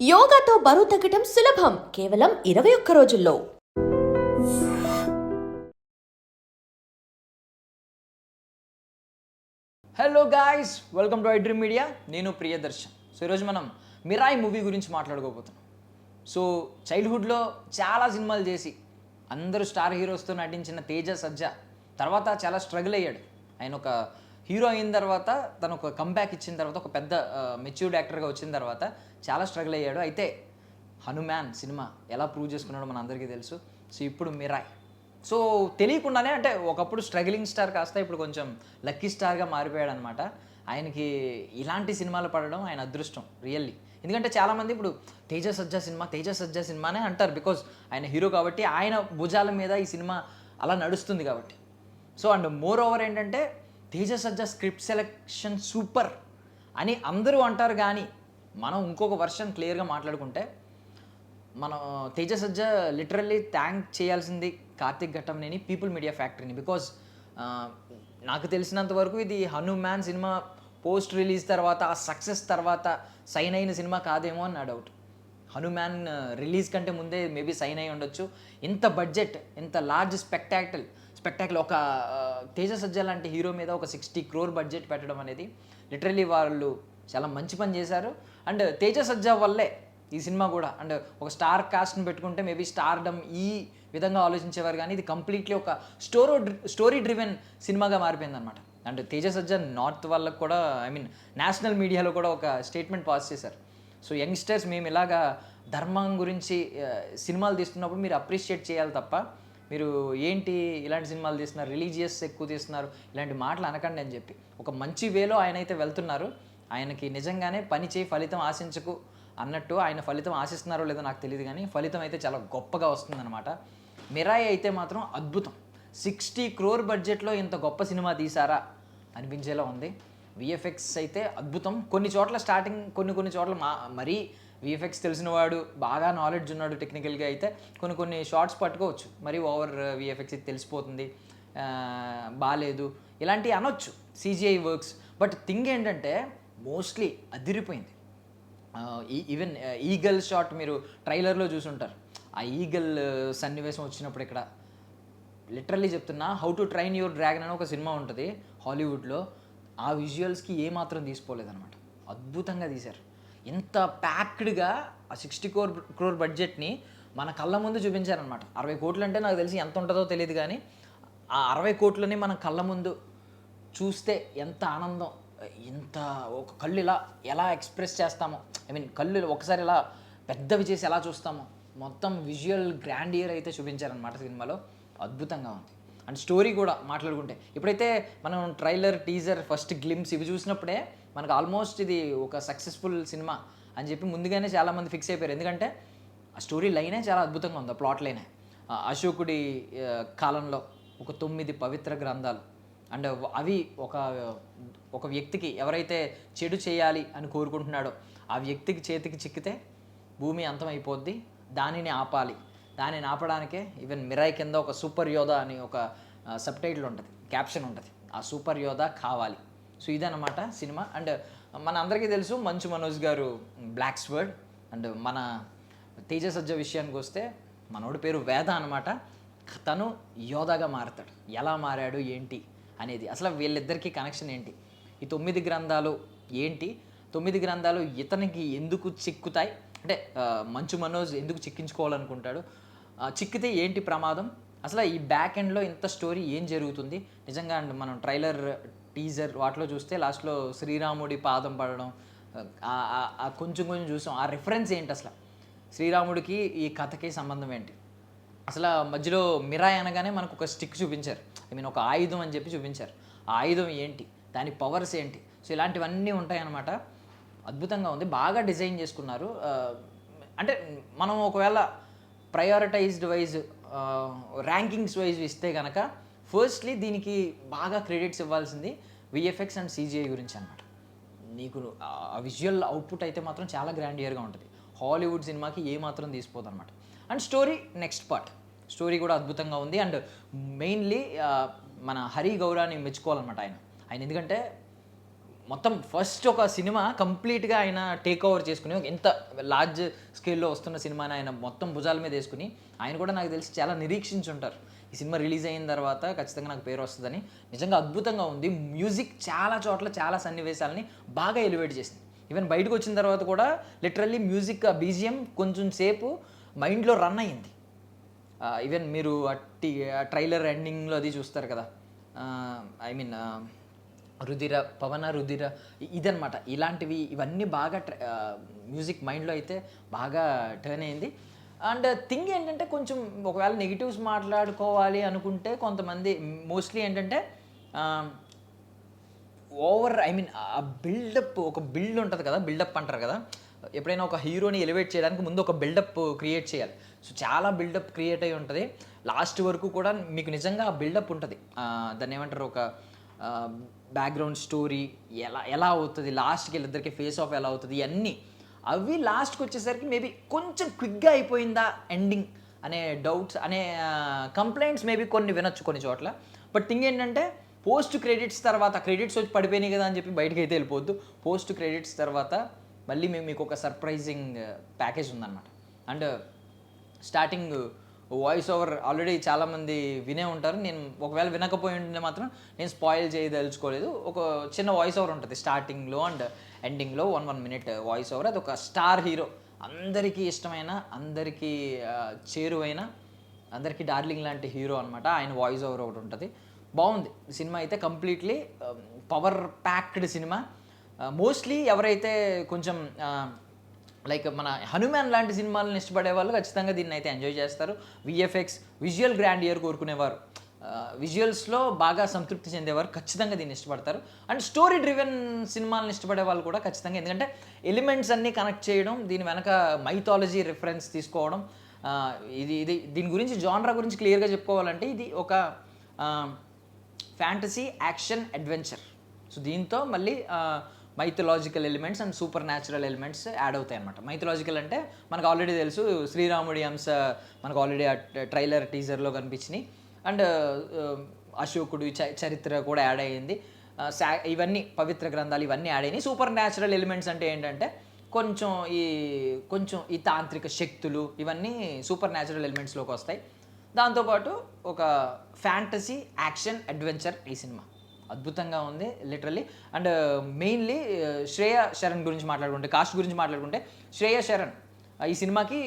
యోగాతో బరువు తగ్గటం సులభం కేవలం 21 రోజుల్లో. Hello guys, welcome to I dream media. నేను ప్రియదర్శన్. సో ఈరోజు మనం మిరాయ్ మూవీ గురించి మాట్లాడుకోబోతున్నాం. సో చైల్డ్హుడ్లో చాలా సినిమాలు చేసి అందరూ స్టార్ హీరోస్తో నటించిన తేజ సజ్జా తర్వాత చాలా స్ట్రగుల్ అయ్యాడు. ఆయన ఒక హీరో అయిన తర్వాత తను ఒక కంబ్యాక్ ఇచ్చిన తర్వాత ఒక పెద్ద మెచ్యూర్డ్ యాక్టర్గా వచ్చిన తర్వాత చాలా స్ట్రగుల్ అయ్యాడు. అయితే హనుమాన్ సినిమా ఎలా ప్రూవ్ చేసుకున్నాడో మన అందరికీ తెలుసు. సో ఇప్పుడు మిరాయ్. సో తెలియకుండానే అంటే ఒకప్పుడు స్ట్రగ్లింగ్ స్టార్ కాస్త ఇప్పుడు కొంచెం లక్కీ స్టార్గా మారిపోయాడు అనమాట. ఆయనకి ఇలాంటి సినిమాలు పడడం ఆయన అదృష్టం రియల్లీ. ఎందుకంటే చాలామంది ఇప్పుడు తేజ సజ్జా సినిమానే అంటారు. బికాజ్ ఆయన హీరో కాబట్టి, ఆయన భుజాల మీద ఈ సినిమా అలా నడుస్తుంది కాబట్టి. సో అండ్ మోర్ ఓవర్ ఏంటంటే తేజ సజ్జా స్క్రిప్ట్ సెలెక్షన్ సూపర్ అని అందరూ అంటారు. కానీ మనం ఇంకొక వర్షన్ క్లియర్గా మాట్లాడుకుంటే మనం తేజ సజ్జా లిటరల్లీ థ్యాంక్ చేయాల్సింది కార్తిక్ ఘట్టంనేని, పీపుల్ మీడియా ఫ్యాక్టరీని. బికాజ్ నాకు తెలిసినంత వరకు ఇది హనుమాన్ సినిమా పోస్ట్ రిలీజ్ తర్వాత, ఆ సక్సెస్ తర్వాత సైన్ అయిన సినిమా కాదేమో అని నా డౌట్. హనుమాన్ రిలీజ్ కంటే ముందే మేబీ సైన్ అయి ఉండొచ్చు. ఇంత బడ్జెట్, ఇంత లార్జ్ స్పెక్టాకిల్ ఒక తేజ సజ్జా లాంటి హీరో మీద ఒక 60 crore బడ్జెట్ పెట్టడం అనేది లిటరల్లీ వాళ్ళు చాలా మంచి పని చేశారు. అండ్ తేజ సజ్జా వల్లే ఈ సినిమా కూడా అండ్ ఒక స్టార్ కాస్ట్ని పెట్టుకుంటే మేబీ స్టార్డమ్ ఈ విధంగా ఆలోచించేవారు. కానీ ఇది కంప్లీట్లీ ఒక స్టోరీ డ్రివెన్ సినిమాగా మారిపోయిందనమాట. అండ్ తేజ సజ్జా నార్త్ వాళ్ళకు కూడా నేషనల్ మీడియాలో కూడా ఒక స్టేట్మెంట్ పాస్ చేశారు. సో యంగ్స్టర్స్, మేము ఇలాగా ధర్మం గురించి సినిమాలు తీస్తున్నప్పుడు మీరు అప్రిషియేట్ చేయాలి తప్ప మీరు ఏంటి ఇలాంటి సినిమాలు తీస్తున్నారు, రిలీజియస్ ఎక్కువ తీస్తున్నారు, ఇలాంటి మాటలు అనకండి అని చెప్పి ఒక మంచి వేలో ఆయన అయితే వెళ్తున్నారు. ఆయనకి నిజంగానే పని చేయి ఫలితం ఆశించకు అన్నట్టు, ఆయన ఫలితం ఆశిస్తున్నారో లేదో నాకు తెలియదు కానీ ఫలితం అయితే చాలా గొప్పగా వస్తుందన్నమాట. మిరాయి అయితే మాత్రం అద్భుతం. 60 crore బడ్జెట్లో ఇంత గొప్ప సినిమా తీసారా అనిపించేలా ఉంది. విఎఫ్ఎక్స్ అయితే అద్భుతం. కొన్ని చోట్ల స్టార్టింగ్, కొన్ని చోట్ల మరీ విఎఫ్ఎక్స్ తెలిసినవాడు, బాగా నాలెడ్జ్ ఉన్నాడు టెక్నికల్గా అయితే కొన్ని షార్ట్స్ పట్టుకోవచ్చు. మరి ఓవర్ విఎఫ్ఎక్స్ ఇది తెలిసిపోతుంది, బాగాలేదు ఇలాంటివి అనొచ్చు, సిజిఐ వర్క్స్. బట్ థింగ్ ఏంటంటే మోస్ట్లీ అదిరిపోయింది. ఈవెన్ ఈగల్ షాట్ మీరు ట్రైలర్లో చూసుంటారు. ఆ ఈగల్ సన్నివేశం వచ్చినప్పుడు ఇక్కడ లిటరల్లీ చెప్తున్నా, how to train your dragon అని ఒక సినిమా ఉంటుంది హాలీవుడ్లో. ఆ విజువల్స్కి ఏమాత్రం తీసుకోలేదన్నమాట. అద్భుతంగా తీశారు. ఎంత ప్యాక్డ్గా ఆ 60 crore బడ్జెట్ని మన కళ్ళ ముందు చూపించారనమాట. 60 కోట్లు అంటే నాకు తెలిసి ఎంత ఉంటుందో తెలియదు కానీ ఆ 60 కోట్లని మన కళ్ళ ముందు చూస్తే ఎంత ఆనందం, ఎంత ఒక కళ్ళు ఇలా ఎలా ఎక్స్ప్రెస్ చేస్తామో, కళ్ళు ఒకసారి ఇలా పెద్దవి చేసి ఎలా చూస్తామో, మొత్తం విజువల్ గ్రాండియర్ అయితే చూపించారనమాట సినిమాలో. అద్భుతంగా ఉంది. అండ్ స్టోరీ కూడా మాట్లాడుకుంటే ఇప్పుడైతే మనం ట్రైలర్, టీజర్, ఫస్ట్ గ్లిమ్స్ ఇవి చూసినప్పుడే మనకు ఆల్మోస్ట్ ఇది ఒక సక్సెస్ఫుల్ సినిమా అని చెప్పి ముందుగానే చాలామంది ఫిక్స్ అయిపోయారు. ఎందుకంటే ఆ స్టోరీ లైనే చాలా అద్భుతంగా ఉంది. ఆ ప్లాట్ లైనే అశోకుడి కాలంలో ఒక 9 పవిత్ర గ్రంథాలు అండ్ అవి ఒక వ్యక్తికి ఎవరైతే చెడు చేయాలి అని కోరుకుంటున్నాడో ఆ వ్యక్తికి చేతికి చిక్కితే భూమి అంతమైపోద్ది, దానిని ఆపాలి. దానిని ఆపడానికే ఈవెన్ మిరాయ్ కింద ఒక సూపర్ యోధా అని ఒక సబ్ టైటిల్ ఉంటుంది, క్యాప్షన్ ఉంటుంది, ఆ సూపర్ యోధా కావాలి. సో ఇదన్నమాట సినిమా. అండ్ మన అందరికీ తెలుసు మంచు మనోజ్ గారు బ్లాక్ స్వర్డ్. అండ్ మన తేజ సజ్జా విషయానికి వస్తే మనోడి పేరు వేద అనమాట. తను యోధాగా మారతాడు. ఎలా మారాడు ఏంటి అనేది, అసలు వీళ్ళిద్దరికీ కనెక్షన్ ఏంటి, ఈ 9 గ్రంథాలు ఏంటి, 9 గ్రంథాలు ఇతనికి ఎందుకు చిక్కుతాయి, అంటే మంచు మనోజ్ ఎందుకు చిక్కించుకోవాలనుకుంటాడు, చిక్కితే ఏంటి ప్రమాదం, అసలు ఈ బ్యాక్ ఎండ్లో ఇంత స్టోరీ ఏం జరుగుతుంది నిజంగా. అండ్ మనం ట్రైలర్, టీజర్ వాటిలో చూస్తే లాస్ట్లో శ్రీరాముడి పాదం పడడం కొంచెం చూసాం. ఆ రిఫరెన్స్ ఏంటి, అసలు శ్రీరాముడికి ఈ కథకి సంబంధం ఏంటి, అసలు మధ్యలో మిరాయ్ అనగానే మనకు ఒక స్టిక్ చూపించారు, ఒక ఆయుధం అని చెప్పి చూపించారు. ఆ ఆయుధం ఏంటి, దాని పవర్స్ ఏంటి, సో ఇలాంటివన్నీ ఉంటాయన్నమాట. అద్భుతంగా ఉంది, బాగా డిజైన్ చేసుకున్నారు. అంటే మనం ఒకవేళ ప్రయారిటైజ్డ్ వైజ్, ర్యాంకింగ్స్ వైజ్ ఇస్తే కనుక ఫస్ట్లీ దీనికి బాగా క్రెడిట్స్ ఇవ్వాల్సింది విఎఫ్ఎక్స్ అండ్ సిజిఐ గురించి అనమాట. నీకు ఆ విజువల్ అవుట్పుట్ అయితే మాత్రం చాలా గ్రాండియర్గా ఉంటుంది. హాలీవుడ్ సినిమాకి ఏమాత్రం తీసిపోదు అనమాట. And story next part, story కూడా అద్భుతంగా ఉంది. అండ్ మెయిన్లీ మన హరి గౌరాని మెచ్చుకోవాలన్నమాట ఆయన ఎందుకంటే మొత్తం ఫస్ట్ ఒక సినిమా కంప్లీట్గా ఆయన టేక్ ఓవర్ చేసుకుని ఎంత లార్జ్ స్కేల్లో వస్తున్న సినిమాని ఆయన మొత్తం భుజాల మీద వేసుకుని ఆయన కూడా నాకు తెలిసి చాలా నిరీక్షించుంటారు ఈ సినిమా రిలీజ్ అయిన తర్వాత ఖచ్చితంగా నాకు పేరు వస్తుందని. నిజంగా అద్భుతంగా ఉంది. మ్యూజిక్ చాలా చోట్ల చాలా సన్నివేశాలని బాగా ఎలివేట్ చేసింది. ఈవెన్ బయటకు వచ్చిన తర్వాత కూడా లిటరల్లీ మ్యూజిక్ బీజిఎం కొంచెం సేపు మైండ్లో రన్ అయ్యింది. ఈవెన్ మీరు ట్రైలర్ ఎండింగ్లో అది చూస్తారు కదా, ఐ మీన్ రుధిర పవన రుధిర ఇదనమాట. ఇవన్నీ బాగా మ్యూజిక్ మైండ్లో అయితే బాగా టర్న్ అయింది. అండ్ థింగ్ ఏంటంటే కొంచెం ఒకవేళ నెగిటివ్స్ మాట్లాడుకోవాలి అనుకుంటే కొంతమంది మోస్ట్లీ ఏంటంటే ఓవర్ ఐ మీన్ ఆ బిల్డప్, ఒక బిల్డ్ ఉంటుంది కదా, బిల్డప్ అంటారు కదా, ఎప్పుడైనా ఒక హీరోని ఎలివేట్ చేయడానికి ముందు ఒక బిల్డప్ క్రియేట్ చేయాలి. సో చాలా బిల్డప్ క్రియేట్ అయి ఉంటుంది. లాస్ట్ వరకు కూడా మీకు నిజంగా ఆ బిల్డప్ ఉంటుంది. దాన్ని ఏమంటారు, ఒక బ్యాక్గ్రౌండ్ స్టోరీ ఎలా అవుతుంది, లాస్ట్కి వీళ్ళిద్దరికి ఫేస్ ఆఫ్ ఎలా అవుతుంది, ఇవన్నీ అవి లాస్ట్కి వచ్చేసరికి మేబీ కొంచెం క్విక్గా అయిపోయిందా ఎండింగ్ అనే డౌట్స్, అనే కంప్లైంట్స్ మేబీ కొన్ని వినొచ్చు కొన్ని చోట్ల. బట్ థింగ్ ఏంటంటే పోస్ట్ క్రెడిట్స్ తర్వాత, క్రెడిట్స్ వచ్చి పడిపోయినాయి కదా అని చెప్పి బయటకి అయితే వెళ్ళిపోవద్దు. పోస్ట్ క్రెడిట్స్ తర్వాత మళ్ళీ మీకు ఒక సర్ప్రైజింగ్ ప్యాకేజ్ ఉందన్నమాట. And starting voice over already చాలామంది వినే ఉంటారు. నేను ఒకవేళ వినకపోయి ఉంటే మాత్రం నేను స్పాయిల్ చేయదలుచుకోలేదు. ఒక చిన్న వాయిస్ ఓవర్ ఉంటుంది స్టార్టింగ్లో అండ్ ఎండింగ్లో, 1 minute వాయిస్ ఓవర్. అది ఒక స్టార్ హీరో, అందరికీ ఇష్టమైన, అందరికీ చేరువైన, అందరికీ డార్లింగ్ లాంటి హీరో అనమాట. ఆయన వాయిస్ ఓవర్ ఒకటి ఉంటుంది. బాగుంది సినిమా అయితే. Completely power packed cinema. Mostly ఎవరైతే కొంచెం లైక్ మన హనుమాన్ లాంటి సినిమాలను ఇష్టపడే వాళ్ళు ఖచ్చితంగా దీన్ని అయితే ఎంజాయ్ చేస్తారు. విఎఫ్ఎక్స్, విజువల్ గ్రాండియర్ కోరుకునేవారు, విజువల్స్లో బాగా సంతృప్తి చెందేవారు ఖచ్చితంగా దీన్ని ఇష్టపడతారు. అండ్ స్టోరీ డ్రివెన్ సినిమాలను ఇష్టపడే వాళ్ళు కూడా ఖచ్చితంగా, ఎందుకంటే ఎలిమెంట్స్ అన్నీ కనెక్ట్ చేయడం, దీని వెనక మైథాలజీ రిఫరెన్స్ తీసుకోవడం, దీని గురించి జానరా గురించి క్లియర్గా చెప్పుకోవాలంటే ఇది ఒక ఫ్యాంటసీ యాక్షన్ అడ్వెంచర్. సో దీంతో మళ్ళీ mythological elements and super natural elements add అవుతాయి అన్నమాట. మైథలాజికల్ అంటే మనకు ఆల్రెడీ తెలుసు, శ్రీరాముడి అంశ మనకు ఆల్రెడీ ఆ ట్రైలర్ టీజర్లో కనిపించినాయి. అండ్ అశోకుడు చరిత్ర కూడా యాడ్ అయ్యింది. ఇవన్నీ పవిత్ర గ్రంథాలు ఇవన్నీ యాడ్ అయినాయి. సూపర్ న్యాచురల్ ఎలిమెంట్స్ అంటే ఏంటంటే కొంచెం ఈ తాంత్రిక శక్తులు ఇవన్నీ సూపర్ న్యాచురల్ ఎలిమెంట్స్లోకి వస్తాయి. దాంతోపాటు ఒక ఫ్యాంటసీ యాక్షన్ అడ్వెంచర్ ఈ సినిమా. అద్భుతంగా ఉంది literally. And mainly Shriya Saran గురించి మాట్లాడుకుంటే, కాస్ట్ గురించి మాట్లాడుకుంటే, శ్రేయా శరణ్ ఈ సినిమాకి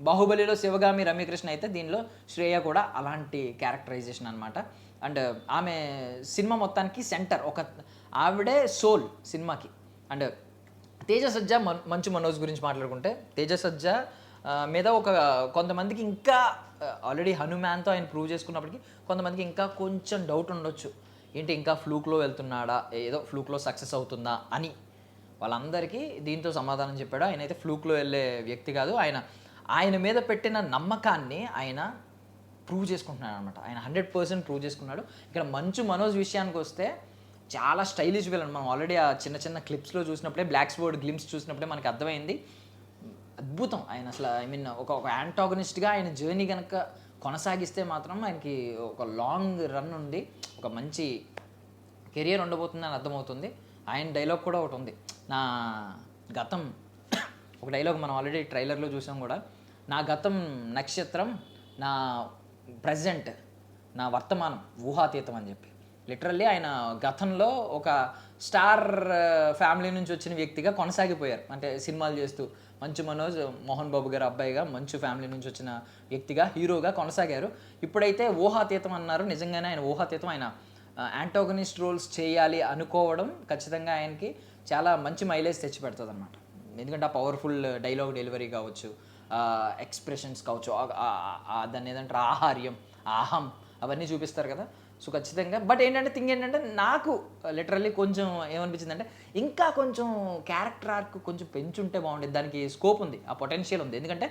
బాహుబలిలో శివగామి రమ్యకృష్ణ అయితే దీనిలో శ్రేయ కూడా అలాంటి క్యారెక్టరైజేషన్ అనమాట. అండ్ ఆమె సినిమా మొత్తానికి సెంటర్, ఒక ఆవిడే సోల్ సినిమాకి. అండ్ తేజ సజ్జా, మంచు మనోజ్ గురించి మాట్లాడుకుంటే, తేజ సజ్జా మీద కొంతమందికి ఇంకా ఆల్రెడీ హనుమాన్తో ఆయన ప్రూవ్ చేసుకున్నప్పటికీ కొంతమందికి ఇంకా కొంచెం డౌట్ ఉండొచ్చు, ఏంటి ఇంకా ఫ్లూక్లో వెళ్తున్నాడా, ఏదో ఫ్లూక్లో సక్సెస్ అవుతుందా అని. వాళ్ళందరికీ దీంతో సమాధానం చెప్పాడు. ఆయన అయితే ఫ్లూక్లో వెళ్ళే వ్యక్తి కాదు. ఆయన మీద పెట్టిన నమ్మకాన్ని ఆయన ప్రూవ్ చేసుకుంటున్నాడు అనమాట. ఆయన 100% ప్రూవ్ చేసుకున్నాడు. ఇక్కడ మంచు మనోజ్ విషయానికి వస్తే చాలా స్టైలిష్ విలన్. మనం ఆల్రెడీ ఆ చిన్న క్లిప్స్లో చూసినప్పుడే, బ్లాక్ స్వర్డ్ గ్లిమ్స్ చూసినప్పుడే మనకి అర్థమైంది. అద్భుతం ఆయన అసలు. ఐ మీన్ ఒక యాంటాగనిస్ట్గా ఆయన జర్నీ కనుక కొనసాగిస్తే మాత్రం ఆయనకి ఒక లాంగ్ రన్ ఉంది, ఒక మంచి కెరియర్ ఉండబోతుందని అర్థమవుతుంది. ఆయన డైలాగ్ కూడా ఒకటి ఉంది, నా గతం, ఒక డైలాగ్ మనం ఆల్రెడీ ట్రైలర్లో చూసాం కూడా, నా గతం నక్షత్రం, నా ప్రజెంట్, నా వర్తమానం ఊహాతీతం అని చెప్పి. లిటరల్లీ ఆయన గతంలో ఒక స్టార్ ఫ్యామిలీ నుంచి వచ్చిన వ్యక్తిగా కొనసాగిపోయారు. అంటే సినిమాలు చేస్తూ మంచు మనోజ్, మోహన్ బాబు గారు అబ్బాయిగా మంచు ఫ్యామిలీ నుంచి వచ్చిన వ్యక్తిగా హీరోగా కొనసాగారు. ఇప్పుడైతే ఊహాతీతం అన్నారు. నిజంగానే ఆయన ఊహాతీతం. ఆయన యాంటాగనిస్ట్ రోల్స్ చేయాలి అనుకోవడం ఖచ్చితంగా ఆయనకి చాలా మంచి మైలేజ్ తెచ్చి పెడుతుంది అనమాట. ఎందుకంటే ఆ పవర్ఫుల్ డైలాగ్ డెలివరీ కావచ్చు, ఎక్స్ప్రెషన్స్ కావచ్చు, దాన్ని ఏదంటారు ఆహార్యం, ఆహం, అవన్నీ చూపిస్తారు కదా. సో ఖచ్చితంగా. బట్ థింగ్ ఏంటంటే నాకు లిటరల్లీ కొంచెం ఏమనిపించిందంటే, ఇంకా కొంచెం క్యారెక్టర్ ఆర్క్ కొంచెం పెంచుంటే బాగుండేది. దానికి స్కోప్ ఉంది, ఆ పొటెన్షియల్ ఉంది. ఎందుకంటే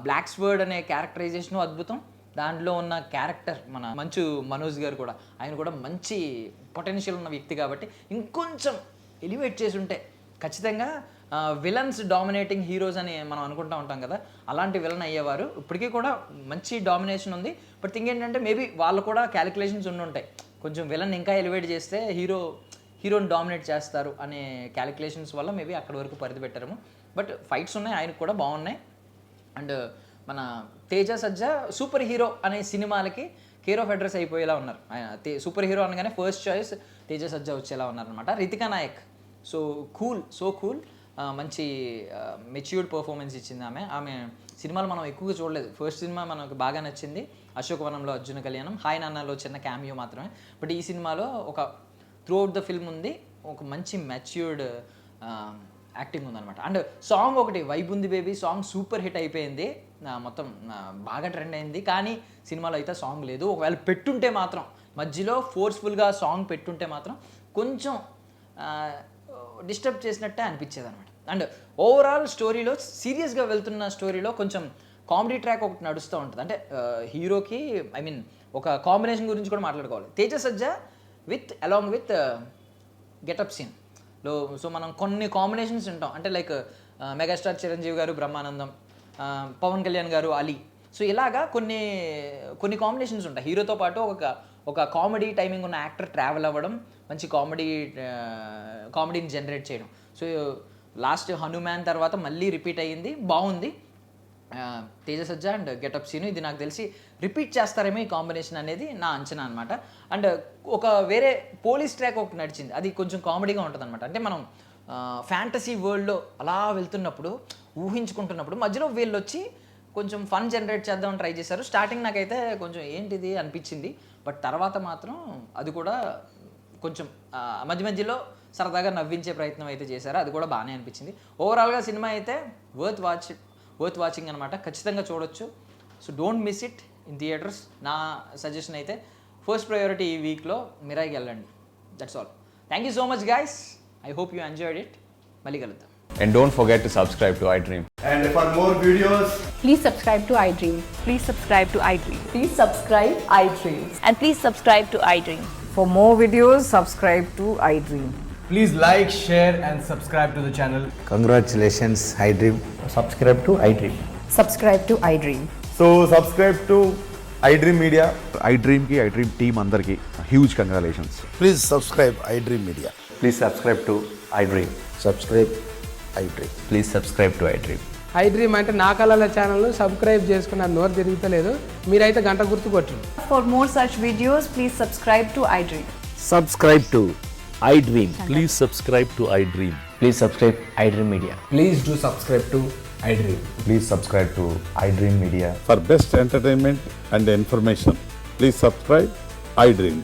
బ్లాక్ స్వర్డ్ అనే క్యారెక్టరైజేషన్ అద్భుతం. దాంట్లో ఉన్న క్యారెక్టర్ మన మంచు మనోజ్ గారు కూడా, ఆయన కూడా మంచి పొటెన్షియల్ ఉన్న వ్యక్తి కాబట్టి ఇంకొంచెం ఎలివేట్ చేసి ఉంటే ఖచ్చితంగా విలన్స్ డామినేటింగ్ హీరోస్ అని మనం అనుకుంటూ ఉంటాం కదా, అలాంటి విలన్ అయ్యేవారు. ఇప్పటికీ కూడా మంచి డామినేషన్ ఉంది. బట్ థింగ్ ఏంటంటే మేబీ వాళ్ళు కూడా క్యాలిక్యులేషన్స్ ఉండి ఉంటాయి, కొంచెం విలన్ ఇంకా ఎలివేట్ చేస్తే హీరో హీరోని డామినేట్ చేస్తారు అనే క్యాలిక్యులేషన్స్ వల్ల మేబీ అక్కడి వరకు పరిధి పెట్టారేమో. బట్ ఫైట్స్ ఉన్నాయి, ఆయనకు కూడా బాగున్నాయి. అండ్ మన తేజ సజ్జా సూపర్ హీరో అనే సినిమాలకి కేర్ ఆఫ్ అడ్రస్ అయిపోయేలా ఉన్నారు. ఆయన సూపర్ హీరో అనగానే ఫస్ట్ చాయిస్ తేజ సజ్జా వచ్చేలా ఉన్నారనమాట. రితికా నాయక్ సో కూల్ మంచి మెచ్యూర్డ్ పర్ఫార్మెన్స్ ఇచ్చింది ఆమె సినిమాలు మనం ఎక్కువగా చూడలేదు. ఫస్ట్ సినిమా మనకు బాగా నచ్చింది అశోకవనంలో అర్జున కళ్యాణం, హాయ్ నాన్నలో చిన్న క్యామియో మాత్రమే. బట్ ఈ సినిమాలో ఒక త్రూ అవుట్ ద ఫిల్మ్ ఉంది, ఒక మంచి మెచ్యూర్డ్ యాక్టింగ్ ఉందన్నమాట. అండ్ సాంగ్ ఒకటి వైబ్ ఉంది బేబీ సాంగ్ సూపర్ హిట్ అయిపోయింది, మొత్తం బాగా ట్రెండ్ అయింది. కానీ సినిమాలో అయితే సాంగ్ లేదు. ఒకవేళ పెట్టుంటే మాత్రం మధ్యలో ఫోర్స్ఫుల్గా సాంగ్ పెట్టుంటే మాత్రం కొంచెం డిస్టర్బ్ చేసినట్టే అనిపించేది అనమాట. అండ్ ఓవరాల్ స్టోరీలో సీరియస్గా వెళ్తున్న స్టోరీలో కొంచెం కామెడీ ట్రాక్ ఒకటి నడుస్తూ ఉంటుంది. అంటే హీరోకి ఒక కాంబినేషన్ గురించి కూడా మాట్లాడుకోవాలి. తేజ సజ్జా అలాంగ్ విత్ గెటప్ సీన్లో సో మనం కొన్ని కాంబినేషన్స్ ఉంటాం. అంటే లైక్ మెగాస్టార్ చిరంజీవి గారు బ్రహ్మానందం, పవన్ కళ్యాణ్ గారు అలీ, సో ఇలాగా కొన్ని కాంబినేషన్స్ ఉంటాయి. హీరోతో పాటు ఒక కామెడీ టైమింగ్ ఉన్న యాక్టర్ ట్రావెల్ అవ్వడం, మంచి కామెడీని జనరేట్ చేయడం. సో లాస్ట్ హనుమాన్ తర్వాత మళ్ళీ రిపీట్ అయ్యింది, బాగుంది. తేజ సజ్జా అండ్ గెటప్ సీను ఇది నాకు తెలిసి రిపీట్ చేస్తారేమో ఈ కాంబినేషన్ అనేది నా అంచనా అనమాట. అండ్ ఒక వేరే పోలీస్ ట్రాక్ ఒకటి నడిచింది, అది కొంచెం కామెడీగా ఉంటుంది అనమాట. అంటే మనం ఫ్యాంటసీ వరల్డ్లో అలా వెళ్తున్నప్పుడు ఊహించుకుంటున్నప్పుడు మధ్యలో వీళ్ళు వచ్చి కొంచెం ఫన్ జనరేట్ చేద్దామని ట్రై చేశారు. స్టార్టింగ్ నాకైతే కొంచెం ఏంటిది అనిపించింది, బట్ తర్వాత మాత్రం అది కూడా కొంచెం మధ్యలో సరదాగా నవ్వించే ప్రయత్నం అయితే చేశారు, అది కూడా బాగానే అనిపించింది. ఓవరాల్గా సినిమా అయితే వర్త్ వాచింగ్ అనమాట, ఖచ్చితంగా చూడొచ్చు. So don't miss it in theatres. నా సజెషన్ అయితే ఫస్ట్ ప్రయారిటీ ఈ వీక్లో మిరాయికి వెళ్ళండి. That's all. Thank you so much guys, I hope you enjoyed it. మళ్ళీ కలుద్దాం. And don't forget to subscribe to iDream. And for more videos, Please subscribe to iDream. Please subscribe to iDream. Please subscribe iDreams. And please subscribe to iDream. For more videos, subscribe to iDream. please like, share and subscribe to the channel. Congratulations, iDream. Subscribe to iDream. Subscribe to iDream. So subscribe to iDream Media. iDream ki iDream team andarki huge congratulations. Please subscribe iDream Media. Please subscribe to iDream. Subscribe iDream. Please subscribe to iDream. iDream అంటే నా కళల channel subscribe చేసుకున్న నోరు తిరుగుతలేదు, మీరైతే గంట గుర్తు కొట్టండి. For more such videos, please subscribe to iDream. Subscribe to iDream. Please subscribe to iDream. Please subscribe iDream Media. Please do subscribe to iDream. Please subscribe to iDream Media. For best entertainment and information, please subscribe iDream.